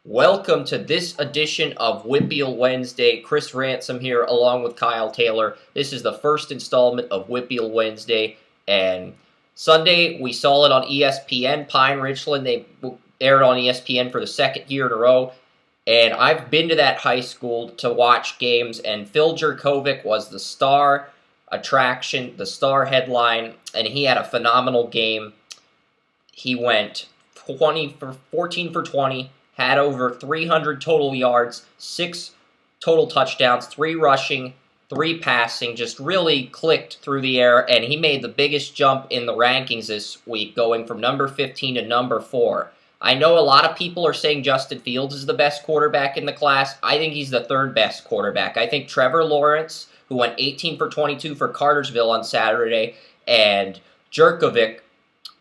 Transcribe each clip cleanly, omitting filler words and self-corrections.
Welcome to this edition of WPIAL Wednesday. Chris Ransom here along with Kyle Taylor. This is the first installment of WPIAL Wednesday, and Sunday we saw it on ESPN, Pine Richland. They aired on ESPN for the second year in a row, and I've been to that high school to watch games, and Phil Jerkovic was the star attraction, the star headline, and he had a phenomenal game. He went 14 for 20, had over 300 total yards, 6 total touchdowns, 3 rushing, 3 passing, just really clicked through the air, and he made the biggest jump in the rankings this week, going from number 15 to number 4. I know a lot of people are saying Justin Fields is the best quarterback in the class. I think he's the third best quarterback. I think Trevor Lawrence, who went 18 for 22 for Cartersville on Saturday, and Jerkovic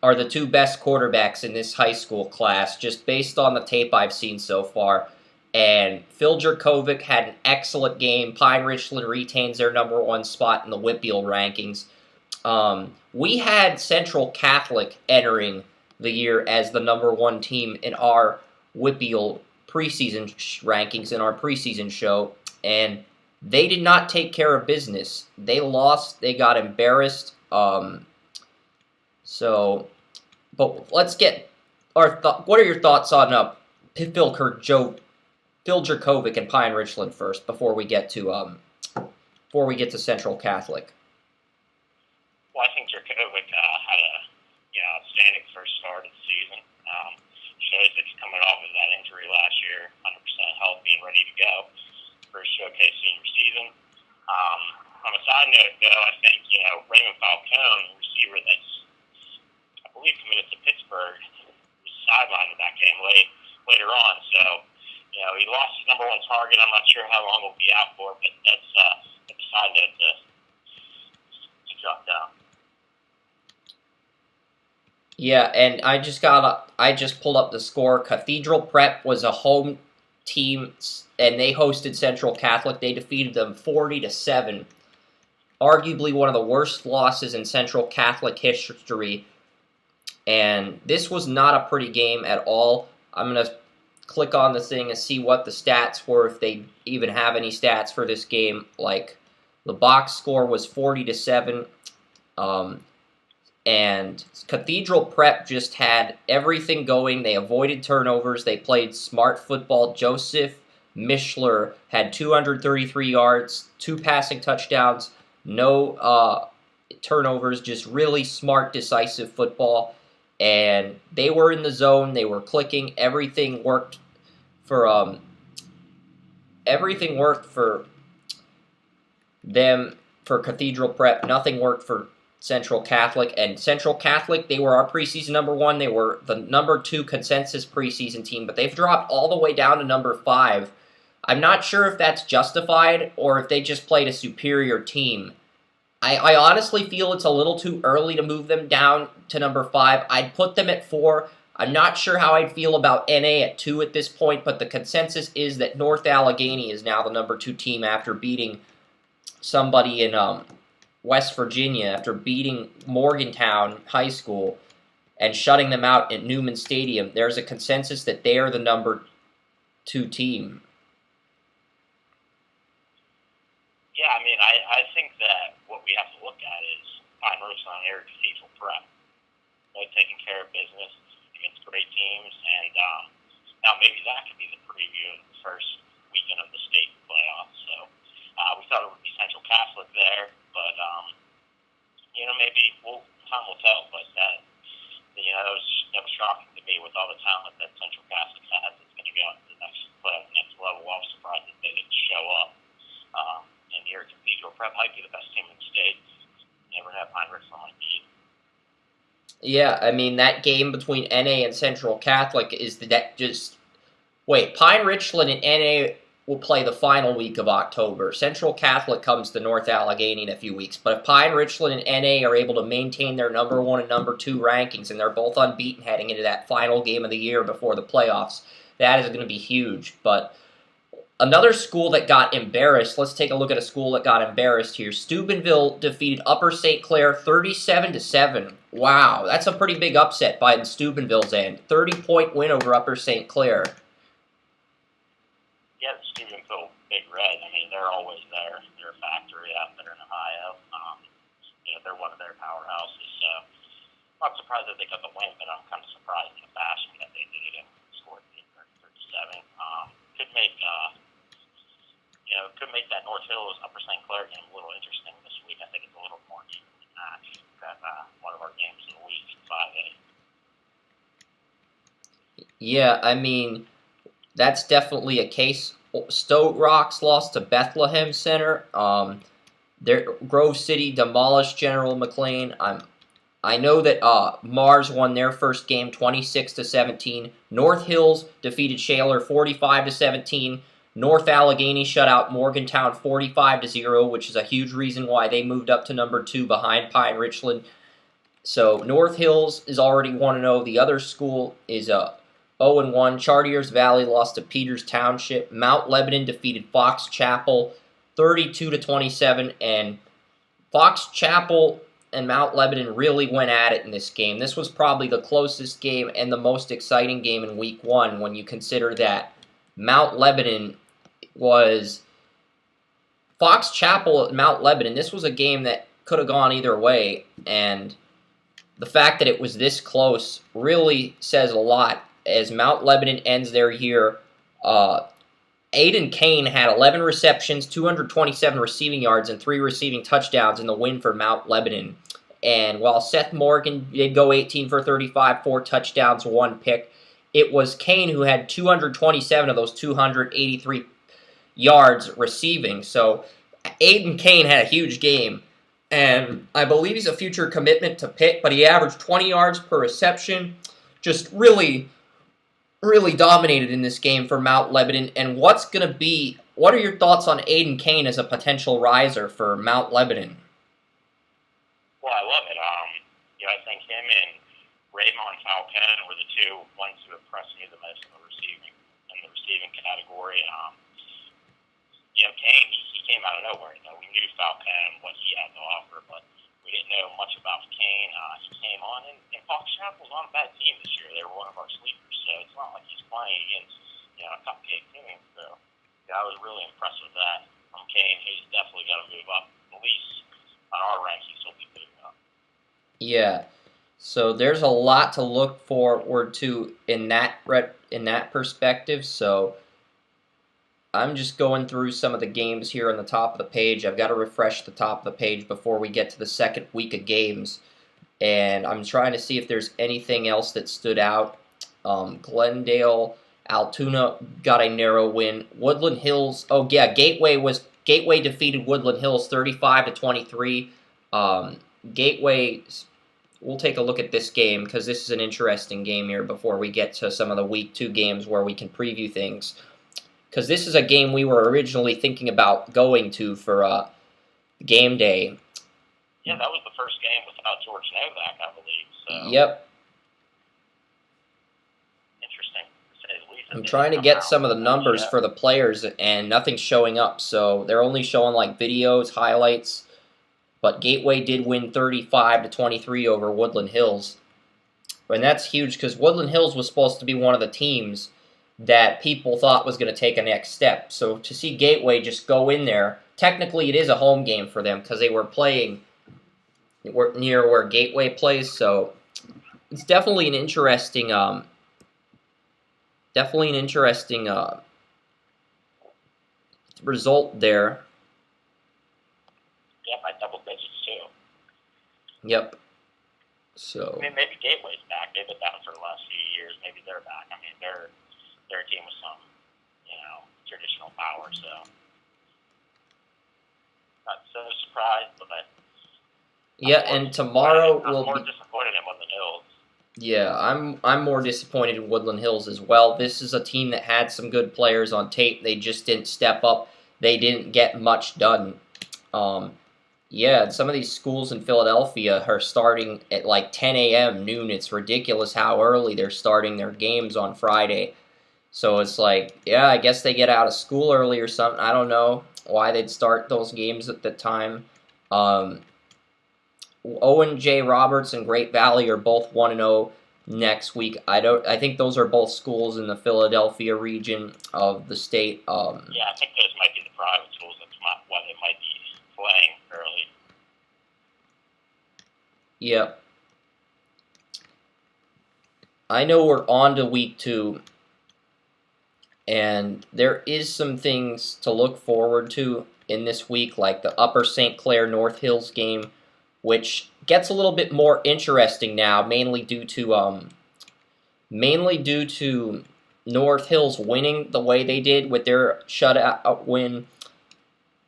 are the two best quarterbacks in this high school class, just based on the tape I've seen so far. And Phil Jerkovic had an excellent game. Pine Richland retains their number 1 spot in the WPIAL rankings. We had Central Catholic entering the year as the number 1 team in our WPIAL preseason rankings, in our preseason show, and they did not take care of business. They lost. They got embarrassed. But let's get our what are your thoughts on Phil Jerkovic and Pine Richland first before we get to Central Catholic? Well, I think Jerkovic had a outstanding first start of the season. Shows that he's coming off of that injury last year, 100% healthy and ready to go for his showcase senior season. On a side note, though, I think Raymond Falcone, receiver that's I believe committed to Pittsburgh, was sidelined in that game later on. So, he lost his number 1 target. I'm not sure how long he'll be out for, but that's a side note to drop down. Yeah, and I just pulled up the score. Cathedral Prep was a home team, and they hosted Central Catholic. They defeated them 40-7. Arguably one of the worst losses in Central Catholic history. And this was not a pretty game at all. I'm going to click on the thing and see what the stats were, if they even have any stats for this game. Like, the box score was 40-7. And Cathedral Prep just had everything going. They avoided turnovers. They played smart football. Joseph Mishler had 233 yards, 2 passing touchdowns, no turnovers, just really smart, decisive football. And they were in the zone. They were clicking. Everything worked for them, for Cathedral Prep. Nothing worked for Central Catholic. And Central Catholic, they were our preseason number 1. They were the number 2 consensus preseason team, but they've dropped all the way down to number 5. I'm not sure if that's justified or if they just played a superior team. I honestly feel it's a little too early to move them down to number 5. I'd put them at 4. I'm not sure how I'd feel about NA at 2 at this point, but the consensus is that North Allegheny is now the number 2 team after beating somebody in West Virginia, after beating Morgantown High School and shutting them out at Newman Stadium. There's a consensus that they are the number 2 team. Yeah, I think that what we have to look at is Pine Richland and Cathedral Prep. They're taking care of business against great teams, and now maybe that could be the preview of the first weekend of the state playoffs. So we thought it would be Central Catholic there, but maybe time will tell. But that that was shocking to me with all the talent that Central Catholic has. It's going to go into the next level. I was surprised that they didn't show up. And here, Cathedral Prep might be the best team in the state. Never have Pine Richland on beat. Yeah, that game between NA and Central Catholic is Pine Richland and NA will play the final week of October. Central Catholic comes to North Allegheny in a few weeks. But if Pine Richland and NA are able to maintain their number 1 and number 2 rankings, and they're both unbeaten heading into that final game of the year before the playoffs, that is going to be huge. But another school that got embarrassed, let's take a look at a school that got embarrassed here. Steubenville defeated Upper St. Clair 37-7. Wow, that's a pretty big upset by Steubenville's end. 30-point win over Upper St. Clair. Steubenville Big Red. I mean, they're always there. They're a factory out there in Ohio. They're one of their powerhouses. So I'm not surprised that they got the win, but I'm kind of surprised in the fashion that they did it and scored 37. Could make could make that North Hills Upper St. Clair game a little interesting this week. I think it's a little more evenly matched than one of our games of the week, 5A. Yeah, I mean, that's definitely a case. Stowe Rocks lost to Bethlehem Center. Grove City demolished General McLean. I know that Mars won their first game 26-17. North Hills defeated Shaler 45-17. North Allegheny shut out Morgantown 45-0, which is a huge reason why they moved up to number 2 behind Pine Richland. So North Hills is already 1-0. The other school is 0-1. Chartiers Valley lost to Peters Township. Mount Lebanon defeated Fox Chapel 32-27, and Fox Chapel and Mount Lebanon really went at it in this game. This was probably the closest game and the most exciting game in Week 1 when you consider that Mount Lebanon was Fox Chapel at Mount Lebanon. This was a game that could have gone either way, and the fact that it was this close really says a lot as Mount Lebanon ends their year. Aiden Kane had 11 receptions, 227 receiving yards, and 3 receiving touchdowns in the win for Mount Lebanon. And while Seth Morgan did go 18 for 35, 4 touchdowns, 1 pick, it was Kane who had 227 of those 283 yards receiving. So Aiden Kane had a huge game. And I believe he's a future commitment to Pitt, but he averaged 20 yards per reception. Just really dominated in this game for Mount Lebanon. And what are your thoughts on Aiden Kane as a potential riser for Mount Lebanon? Well, I love it. I think him and Raymond Falcon were the two ones who impressed me the most in the receiving category. Kane, he came out of nowhere. We knew Falcon, what he had to offer, but we didn't know much about Kane. He came on, and Fox Chapel's on a bad team this year. They were one of our sleepers, so it's not like he's playing against a cupcake team. So I was really impressed with that from Kane. He's definitely got to move up. At least on our rankings, he'll be moving up. Yeah. So there's a lot to look forward to in that perspective. So I'm just going through some of the games here on the top of the page. I've got to refresh the top of the page before we get to the second week of games. And I'm trying to see if there's anything else that stood out. Glendale, Altoona got a narrow win. Woodland Hills, Gateway defeated Woodland Hills 35-23. Gateway, we'll take a look at this game because this is an interesting game here before we get to some of the Week 2 games where we can preview things. Because this is a game we were originally thinking about going to for game day. Yeah, that was the first game without George Novak, I believe. So. Yep. Interesting, to say the least. I'm trying to get some of the numbers for the players, and nothing's showing up. So they're only showing like videos, highlights. But Gateway did win 35-23 over Woodland Hills. And that's huge because Woodland Hills was supposed to be one of the teams that people thought was going to take a next step. So to see Gateway just go in there, technically it is a home game for them because they were playing near where Gateway plays. So it's definitely an interesting, result there. Yeah, by double digits too. Yep. So. I mean, maybe Gateway's back. They've been down for the last few years. Maybe they're back. I mean, they're a team with some, traditional power. So, not so surprised, but and tomorrow I'm more disappointed in Woodland Hills. Yeah, I'm more disappointed in Woodland Hills as well. This is a team that had some good players on tape. They just didn't step up. They didn't get much done. Some of these schools in Philadelphia are starting at like 10 a.m., noon. It's ridiculous how early they're starting their games on Friday. So it's like, yeah, I guess they get out of school early or something. I don't know why they'd start those games at the time. Owen J. Roberts and Great Valley are both 1-0. next week. I think those are both schools in the Philadelphia region of the state. Yeah, I think those might be the private schools. That's why they might be playing early. Yep. I know we're on to week 2, and there is some things to look forward to in this week, like the Upper St. Clair North Hills game, which gets a little bit more interesting now, mainly due to North Hills winning the way they did with their shutout win.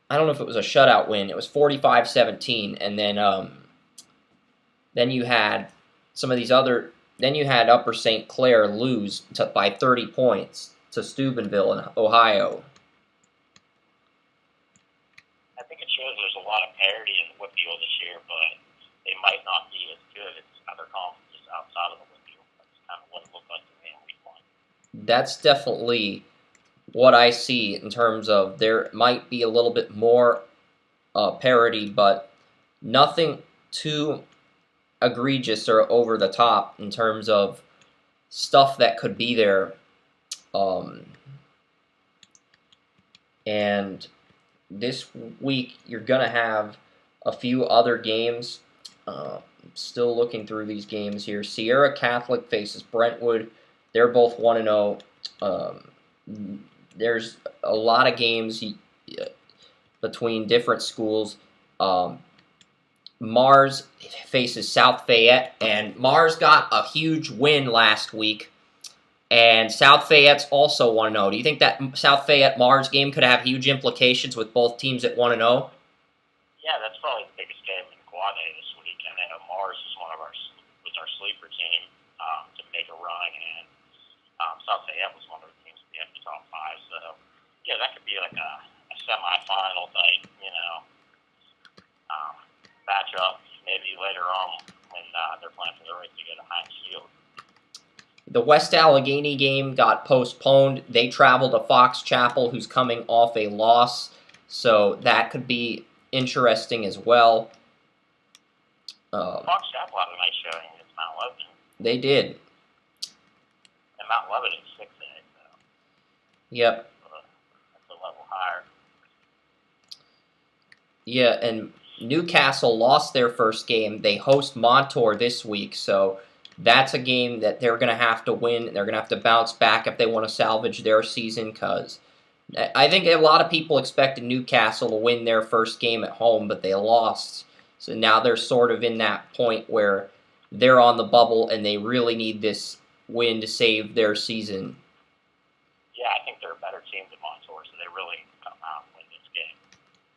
I don't know if it was a shutout win. It was 45-17, and then you had some of these other. Then you had Upper St. Clair lose by 30 points to Steubenville in Ohio. I think it shows there's a lot of parity in WPIAL this year, but they might not be as good as other conferences outside of the WPIAL. That's kind of what it looked like to me in week 1. That's definitely what I see in terms of there might be a little bit more parity, but nothing too egregious or over the top in terms of stuff that could be there. And this week you're going to have a few other games. Still looking through these games here. Sierra Catholic faces Brentwood. They're both 1-0. There's a lot of games between different schools. Mars faces South Fayette, and Mars got a huge win last week, and South Fayette's also 1-0. Do you think that South Fayette-Mars game could have huge implications with both teams at 1-0? Yeah, that's probably the biggest game in Quad A this week. And I know Mars is was our sleeper team to make a run, and South Fayette was one of the teams to be in the top 5. So, yeah, that could be like a semifinal type, matchup maybe later on when they're playing for the right to go to Heinz Field. The West Allegheny game got postponed. They traveled to Fox Chapel, who's coming off a loss, so that could be interesting as well. Fox Chapel had a nice showing against Mount Lebanon. They did. And Mount Lebanon is 6A, so. Yep. That's a level higher. Yeah, and Newcastle lost their first game. They host Montour this week, so that's a game that they're going to have to win. They're going to have to bounce back if they want to salvage their season, because I think a lot of people expected Newcastle to win their first game at home, but they lost. So now they're sort of in that point where they're on the bubble and they really need this win to save their season. Yeah, I think they're a better team than Montour, so they really come out and win this game.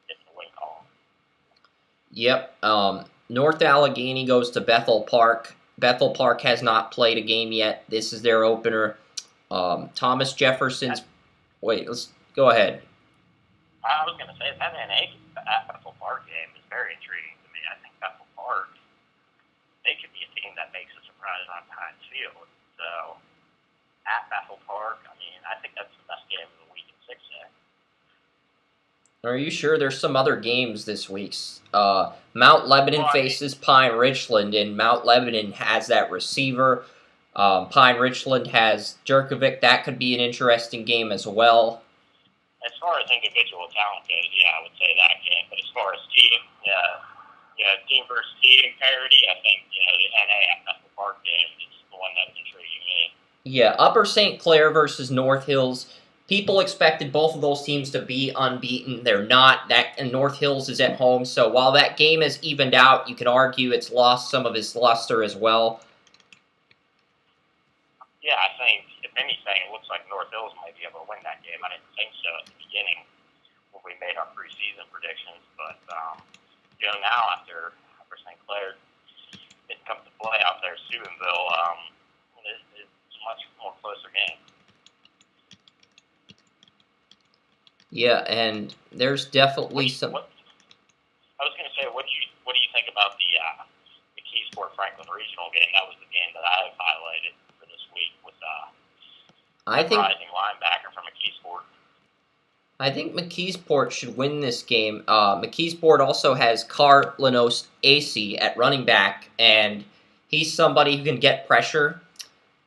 It's the win call. Yep. North Allegheny goes to Bethel Park. Bethel Park has not played a game yet. This is their opener. Thomas Jefferson's... Wait, let's go ahead. I was going to say, that NA at Bethel Park game is very intriguing to me. I think Bethel Park, they could be a team that makes a surprise on Heinz Field. So, at Bethel Park, I mean, I think that's the best game of the week in 6A. Are you sure? There's some other games this week. Mount Lebanon faces Pine Richland, and Mount Lebanon has that receiver. Pine Richland has Jerkovic. That could be an interesting game as well. As far as individual talent goes, yeah, I would say that game. But as far as team, team versus team parity, I think, the NA at Bethel Park game is the one that's intriguing me. Yeah, Upper St. Clair versus North Hills. People expected both of those teams to be unbeaten. They're not. And North Hills is at home. So while that game has evened out, you could argue it's lost some of its luster as well. Yeah, I think, if anything, it looks like North Hills might be able to win that game. I didn't think so at the beginning when we made our preseason predictions. But, now after St. Clair didn't come to play out there, Steubenville, it's a much more closer game. Yeah, and there's definitely some... I was going to say, what do you think about the Keysport Franklin regional game? That was the game that I highlighted for this week with rising linebacker from McKeesport. I think McKeesport should win this game. McKeesport also has Carlinos AC at running back, and he's somebody who can get pressure.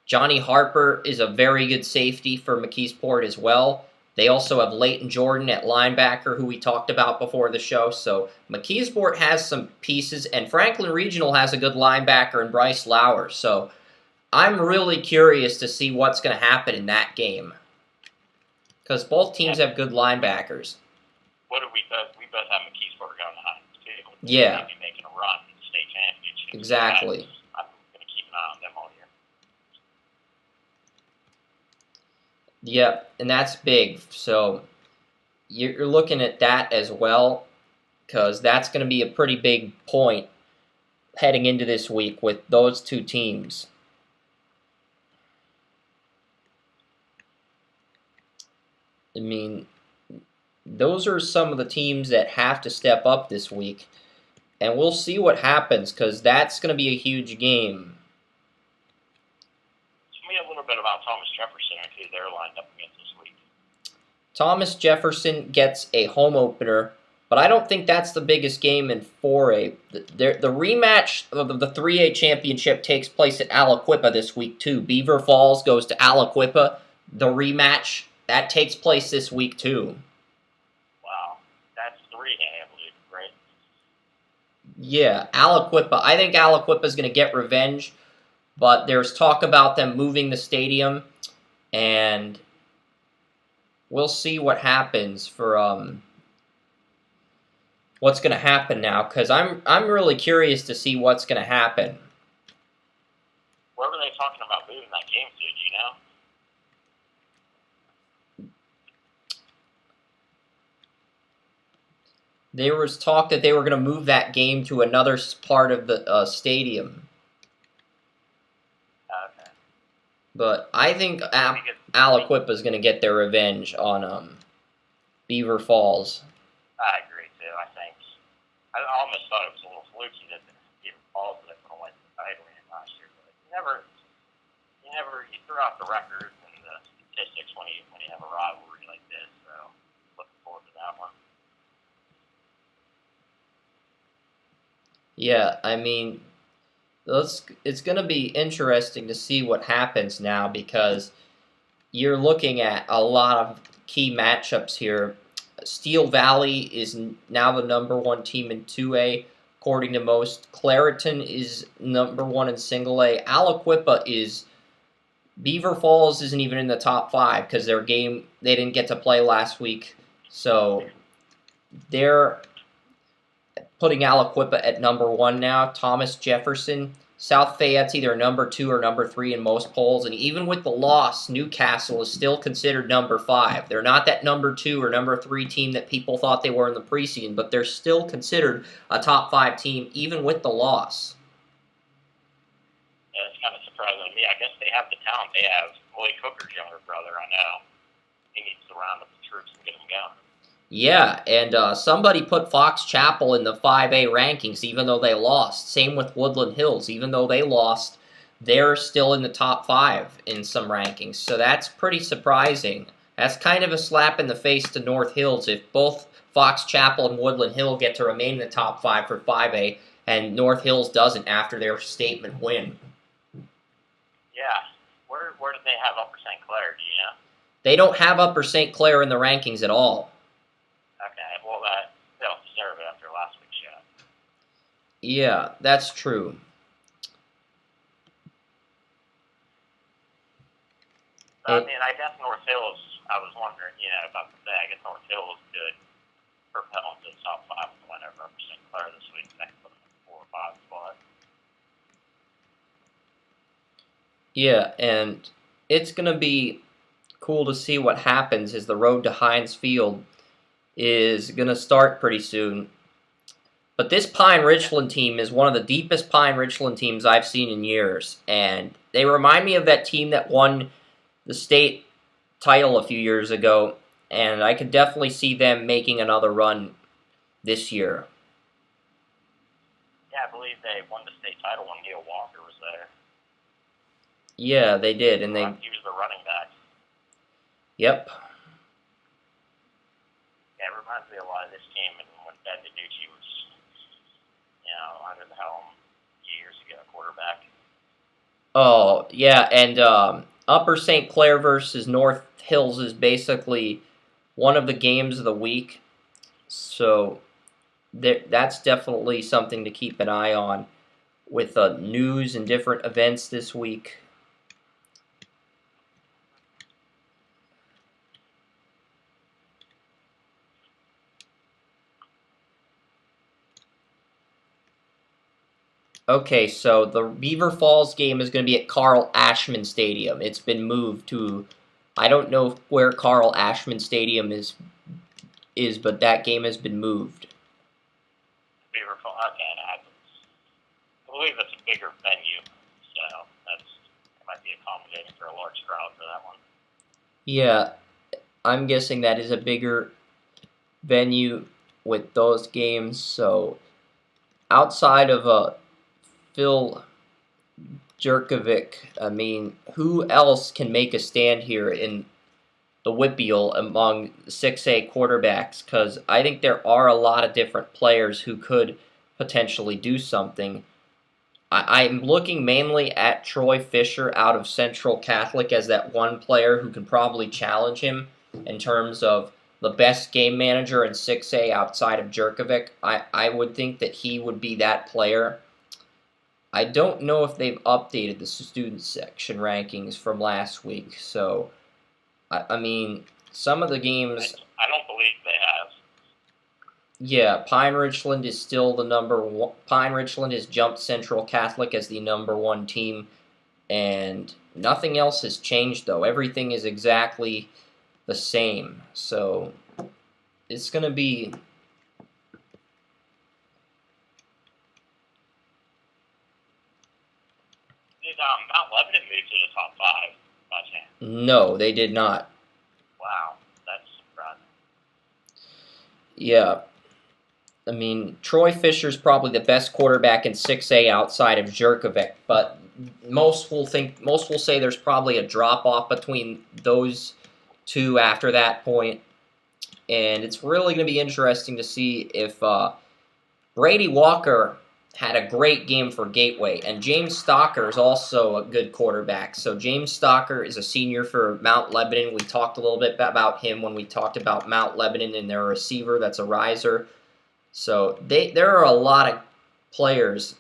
Johnny Harper is a very good safety for McKeesport as well. They also have Leighton Jordan at linebacker, who we talked about before the show. So McKeesport has some pieces, and Franklin Regional has a good linebacker in Bryce Lauer. So I'm really curious to see what's going to happen in that game, because both teams have good linebackers. What do we both? We both have McKeesport going high too. Yeah. Maybe making a run in the state championship. Exactly. I'm going to keep an eye on them all year. Yep, and that's big. So you're looking at that as well, because that's going to be a pretty big point heading into this week with those two teams. I mean, those are some of the teams that have to step up this week, and we'll see what happens, because that's going to be a huge game. Tell me a little bit about Thomas Jefferson and who they're lined up against this week. Thomas Jefferson gets a home opener, but I don't think that's the biggest game in 4A. The rematch of the 3A championship takes place at Aliquippa this week, too. Beaver Falls goes to Aliquippa. The rematch, that takes place this week, too. Wow. That's 3A, I believe, right? Yeah, Aliquippa. I think Aliquippa is going to get revenge, but there's talk about them moving the stadium, and we'll see what happens for what's going to happen now, because I'm really curious to see what's going to happen. Where were they talking about moving that game to? Do you know? There was talk that they were going to move that game to another part of the stadium. Okay. But I think Aliquippa is going to get their revenge on Beaver Falls. I agree, too, I think. I almost thought it was a little fluky that the Beaver Falls would have went to the title game last year. But you throw out the records and the statistics when you have a rivalry like this. So, looking forward to that one. Yeah, I mean, it's going to be interesting to see what happens now, because you're looking at a lot of key matchups here. Steel Valley is now the #1 team in 2A, according to most. Clareton is #1 in single A. Aliquippa is... Beaver Falls isn't even in the top 5, because their game, they didn't get to play last week. So they're putting Aliquippa at #1 now. Thomas Jefferson. South Fayette's either #2 or #3 in most polls, and even with the loss, Newcastle is still considered #5. They're not that #2 or #3 team that people thought they were in the preseason, but they're still considered a top 5 team, even with the loss. Yeah, it's kind of surprising to me. I guess they have the talent. They have Willie Cooker's younger brother, I know. He needs to round up the troops and get them going. Yeah, and somebody put Fox Chapel in the 5A rankings, even though they lost. Same with Woodland Hills. Even though they lost, they're still in the top 5 in some rankings. So that's pretty surprising. That's kind of a slap in the face to North Hills if both Fox Chapel and Woodland Hill get to remain in the top 5 for 5A, and North Hills doesn't after their statement win. Yeah. Where do they have Upper St. Clair, do you know? They don't have Upper St. Clair in the rankings at all. Okay, well, they don't deserve it after last week's show. Yeah, that's true. I mean, I guess North Hills, I was wondering, about the thing. I guess North Hills could propel into the top 5 with the win over Upper St. Clair this week. That could put them in the 4 or 5 spot. Yeah, and it's going to be cool to see what happens as the road to Heinz Field is going to start pretty soon. But this Pine Richland team is one of the deepest Pine Richland teams I've seen in years. And they remind me of that team that won the state title a few years ago. And I could definitely see them making another run this year. Yeah, I believe they won the state title when Neil Walker was there. Yeah, they did. And He was the running back. Yep. Yeah, it reminds me a lot of this team and when Ben DiNucci was, under the helm years ago, quarterback. Oh, yeah, and Upper St. Clair versus North Hills is basically one of the games of the week. So that's definitely something to keep an eye on with news and different events this week. Okay, so the Beaver Falls game is going to be at Carl Ashman Stadium. It's been moved to, I don't know where Carl Ashman Stadium is, but that game has been moved. Beaver Falls. Okay, I believe it's a bigger venue, so that might be accommodating for a large crowd for that one. Yeah, I'm guessing that is a bigger venue with those games. So outside of Phil Jerkovic, I mean, who else can make a stand here in the WPIAL among 6A quarterbacks? Because I think there are a lot of different players who could potentially do something. I'm looking mainly at Troy Fisher out of Central Catholic as that one player who can probably challenge him in terms of the best game manager in 6A outside of Jerkovic. I would think that he would be that player. I don't know if they've updated the student section rankings from last week, so I mean, some of the games. I don't believe they have. Yeah, Pine Richland is still the number one. Pine Richland has jumped Central Catholic as the number one team, and nothing else has changed, though. Everything is exactly the same. So it's going to be. Did Mount Lebanon move to the top 5 by chance? No, they did not. Wow, that's surprising. Yeah. I mean, Troy Fisher's probably the best quarterback in 6A outside of Jerkovic, but most will say there's probably a drop off between those two after that point, and it's really going to be interesting to see if Brady Walker had a great game for Gateway, and James Stocker is also a good quarterback. So James Stocker is a senior for Mount Lebanon. We talked a little bit about him when we talked about Mount Lebanon and their receiver that's a riser. So there are a lot of players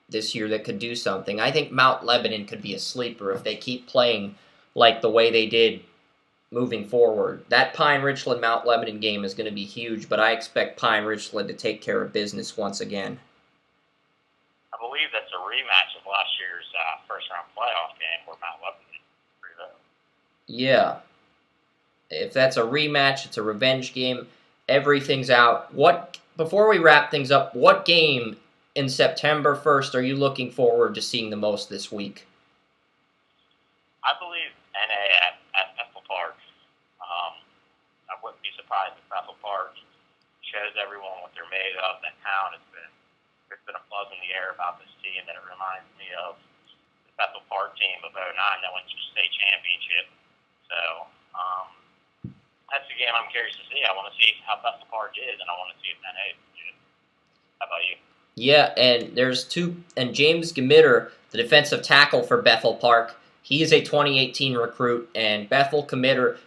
this year that could do something. I think Mount Lebanon could be a sleeper if they keep playing like the way they did moving forward. That Pine Richland Mount Lebanon game is going to be huge, but I expect Pine Richland to take care of business once again. I believe that's a rematch of last year's first round playoff game where Mount Lebanon threw that. Yeah. If that's a rematch, it's a revenge game. Everything's out. Before we wrap things up, what game in September 1st are you looking forward to seeing the most this week? I believe NA at Bethel Park. I wouldn't be surprised if Bethel Park shows everyone what they're made of. That town there's been a buzz in the air about this team that it reminds me of the Bethel Park team of '09 that went to the state championship. So that's the game I'm curious to see. I want to see how Bethel Park is, and I want to see if NA is good. How about you? Yeah, and there's James Gamitter, the defensive tackle for Bethel Park, he is a 2018 recruit, and Bethel Committer,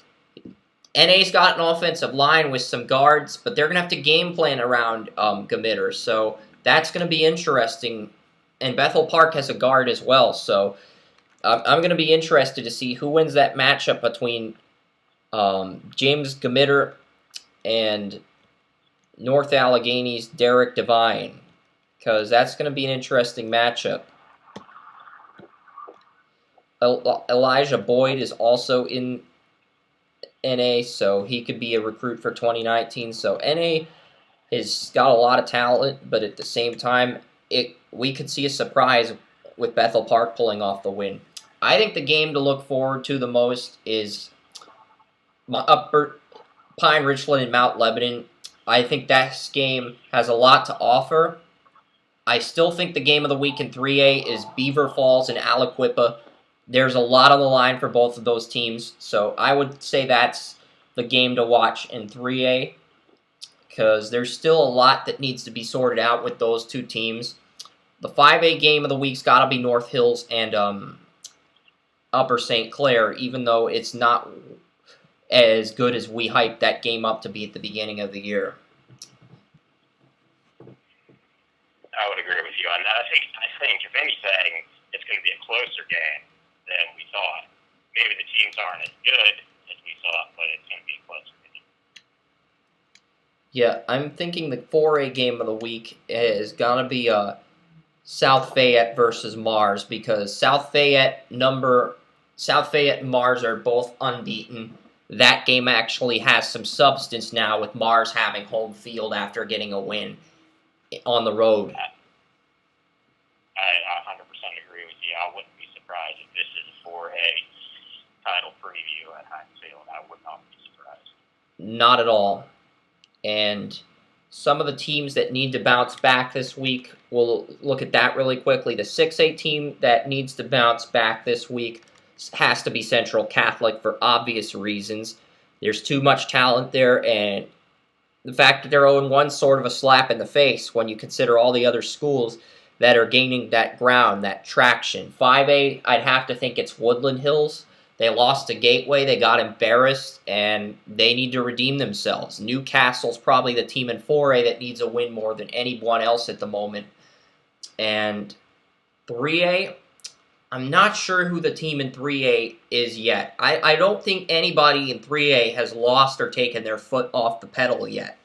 NA's got an offensive line with some guards, but they're going to have to game plan around Gamitter, so that's going to be interesting, and Bethel Park has a guard as well, so I'm going to be interested to see who wins that matchup between James Gamitter and North Allegheny's Derek Devine, because that's going to be an interesting matchup. Elijah Boyd is also in NA, so he could be a recruit for 2019. So NA has got a lot of talent, but at the same time, we could see a surprise with Bethel Park pulling off the win. I think the game to look forward to the most is Upper Pine Richland and Mount Lebanon. I think that game has a lot to offer. I still think the game of the week in 3A is Beaver Falls and Aliquippa. There's a lot on the line for both of those teams, so I would say that's the game to watch in 3A because there's still a lot that needs to be sorted out with those two teams. the 5A game of the week's got to be North Hills and Upper St. Clair, even though it's not as good as we hyped that game up to be at the beginning of the year. I would agree with you on that. I think if anything, it's going to be a closer game than we thought. Maybe the teams aren't as good as we thought, but it's going to be a closer game. Yeah, I'm thinking the 4A game of the week is going to be South Fayette versus Mars, because South Fayette and Mars are both unbeaten. That game actually has some substance now, with Mars having home field after getting a win on the road. I 100% agree with you. I wouldn't be surprised if this is a 4A title preview at Highfield. I would not be surprised. Not at all. And some of the teams that need to bounce back this week, we'll look at that really quickly. The 6A team that needs to bounce back this week has to be Central Catholic for obvious reasons. There's too much talent there, and the fact that they're 0-1 sort of a slap in the face when you consider all the other schools that are gaining that ground, that traction. 5A, I'd have to think it's Woodland Hills. They lost to Gateway, they got embarrassed, and they need to redeem themselves. Newcastle's probably the team in 4A that needs a win more than anyone else at the moment. And 3A, I'm not sure who the team in 3A is yet. I don't think anybody in 3A has lost or taken their foot off the pedal yet.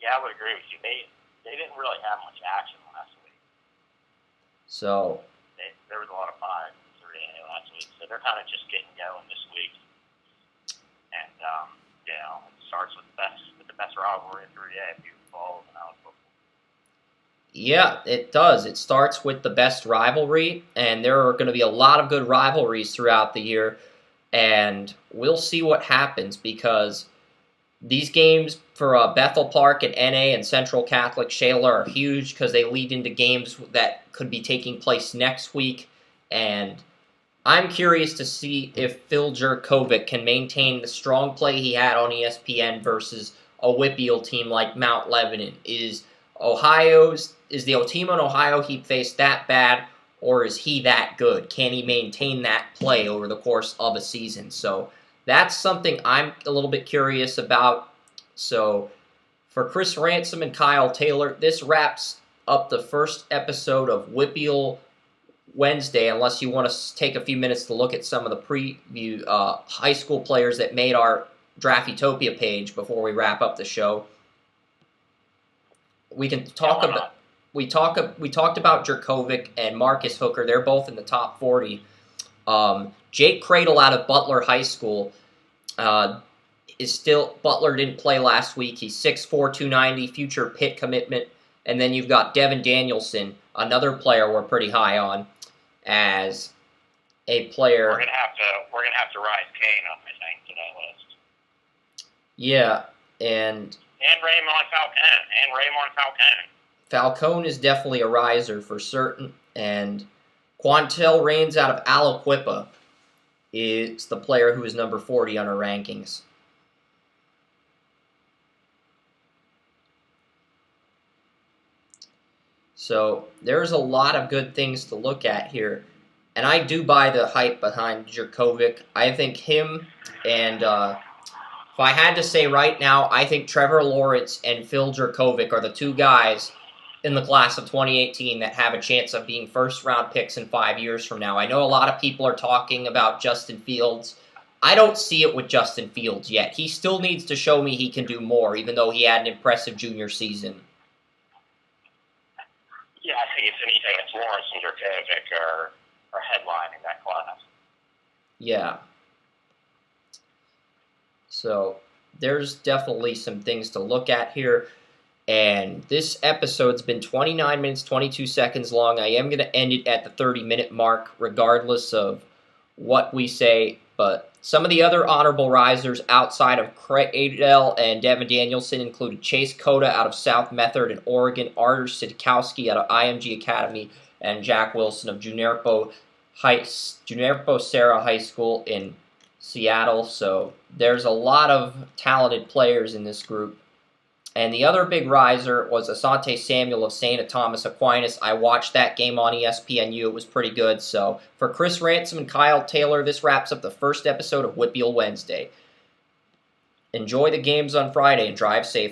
Yeah, I would agree with you. They didn't really have much action last week. So there was a lot of five in 3A last week, so they're kind of just getting going this week. And it starts with the best rivalry in 3A. If you follow the college football. Yeah, it does. It starts with the best rivalry, and there are going to be a lot of good rivalries throughout the year, and we'll see what happens, because these games for Bethel Park and NA and Central Catholic Shaler are huge, because they lead into games that could be taking place next week, and I'm curious to see if Phil Jurkovic can maintain the strong play he had on ESPN versus a WPIAL team like Mount Lebanon. Is the team in Ohio he faced that bad, or is he that good? Can he maintain that play over the course of a season? So that's something I'm a little bit curious about. So for Chris Ransom and Kyle Taylor, this wraps up the first episode of WPIAL Wednesday, unless you want to take a few minutes to look at some of the preview high school players that made our Draftopia page before we wrap up the show. We can talk about. We talked about Jurkovic and Marcus Hooker. They're both in the top 40. Jake Cradle out of Butler High School is still. Butler didn't play last week. He's 6'4", 290, future Pitt commitment. And then you've got Devin Danielson, another player we're pretty high on, as a player. We're gonna have to rise Kane up, I think, to that list. Yeah, and Raymond Falcone. Falcone is definitely a riser for certain, and Quantel Rains out of Aliquippa is the player who is number 40 on our rankings. So there's a lot of good things to look at here, and I do buy the hype behind Jurkovic. I think him and if I had to say right now, I think Trevor Lawrence and Phil Jurkovic are the two guys in the class of 2018 that have a chance of being first-round picks in 5 years from now. I know a lot of people are talking about Justin Fields. I don't see it with Justin Fields yet. He still needs to show me he can do more, even though he had an impressive junior season. Yeah, I think if anything, it's Lawrence and Jurkovic are headlining that class. Yeah. So there's definitely some things to look at here. And this episode's been 29 minutes, 22 seconds long. I am going to end it at the 30-minute mark, regardless of what we say. But some of the other honorable risers outside of Cradell and Devin Danielson included Chase Cota out of South Method in Oregon, Artur Sidkowski out of IMG Academy, and Jack Wilson of Juniperpo Serra High School in Seattle. So there's a lot of talented players in this group. And the other big riser was Asante Samuel of St. Thomas Aquinas. I watched that game on ESPNU. It was pretty good. So for Chris Ransom and Kyle Taylor, this wraps up the first episode of WPIAL Wednesday. Enjoy the games on Friday and drive safe.